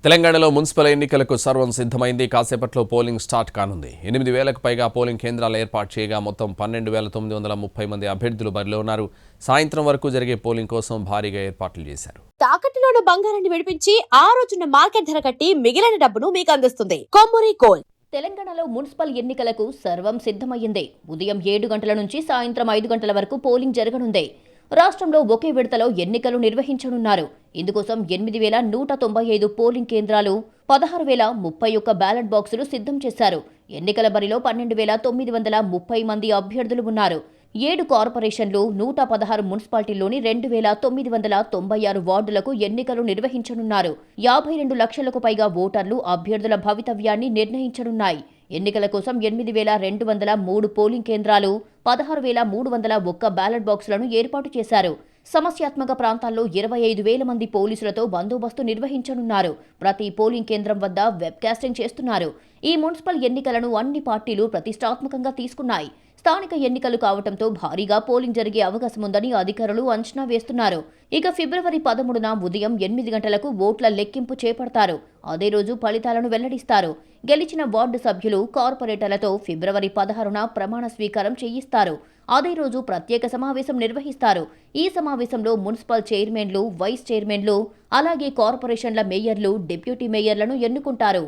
తెలంగాణలో మున్సిపల్ ఎన్నికలకు సర్వం సిద్ధమైంది. కాసేపట్లో పోలింగ్ స్టార్ట్ కానుంది. 8,000కు పైగా పోలింగ్ కేంద్రాలు ఏర్పాటు చేయగా మొత్తం 12,930 మంది అభ్యర్థులు బరిలో ఉన్నారు. సాయంత్రం వరకు జరిగే పోలింగ్ కోసం భారీగా ఏర్పాట్లు చేశారు. తాకట్టులోని బంగారాన్ని విడిపించి ఆ రోజున మార్కెట్ ధర కట్టి మిగిలిన డబ్బును మీకు అందిస్తుంది కొమ్మూరి గోల్డ్. తెలంగాణలో మున్సిపల్ ఎన్నికలకు సర్వం సిద్ధమైంది. ఉదయం 7 గంటల నుంచి సాయంత్రం 5 గంటల వరకు పోలింగ్ జరగనుంది. రాష్ట్రంలో ఒకే విడతలో ఎన్నికలు నిర్వహించనున్నారు. ఇందుకోసం 8,195 పోలింగ్ కేంద్రాలు, 16,031 బ్యాలెట్ బాక్సులు సిద్ధం చేశారు. ఎన్నికల బరిలో 12,930 మంది అభ్యర్థులు ఉన్నారు. 7 కార్పొరేషన్లు, 116 మున్సిపాలిటీల్లోని 2,996 వార్డులకు ఎన్నికలు నిర్వహించనున్నారు. 52 లక్షలకు పైగా ఓటర్లు అభ్యర్థుల భవితవ్యాన్ని నిర్ణయించనున్నాయి. ఎన్నికల కోసం 8,203 పోలింగ్ కేంద్రాలు, 16,301 బ్యాలెట్ బాక్సులను ఏర్పాటు చేశారు. సమస్యాత్మక ప్రాంతాల్లో 25,000 మంది పోలీసులతో బందోబస్తు నిర్వహించనున్నారు. ప్రతి పోలింగ్ కేంద్రం వద్ద వెబ్కాస్టింగ్ చేస్తున్నారు. ఈ మున్సిపల్ ఎన్నికలను అన్ని పార్టీలు ప్రతిష్టాత్మకంగా తీసుకున్నాయి. స్థానిక ఎన్నికలు కావడంతో భారీగా పోలింగ్ జరిగే అవకాశం ఉందని అధికారులు అంచనా వేస్తున్నారు. ఇక ఫిబ్రవరి 13న ఉదయం 8 గంటలకు ఓట్ల లెక్కింపు చేపడతారు. అదే రోజు ఫలితాలను వెల్లడిస్తారు. గెలిచిన వార్డు సభ్యులు, కార్పొరేటర్లతో ఫిబ్రవరి 16న ప్రమాణ స్వీకారం చేయిస్తారు. అదే రోజు ప్రత్యేక సమావేశం నిర్వహిస్తారు. ఈ సమావేశంలో మున్సిపల్ చైర్మన్లు, వైస్ చైర్మన్లు, అలాగే కార్పొరేషన్ల మేయర్లు, డిప్యూటీ మేయర్లను ఎన్నుకుంటారు.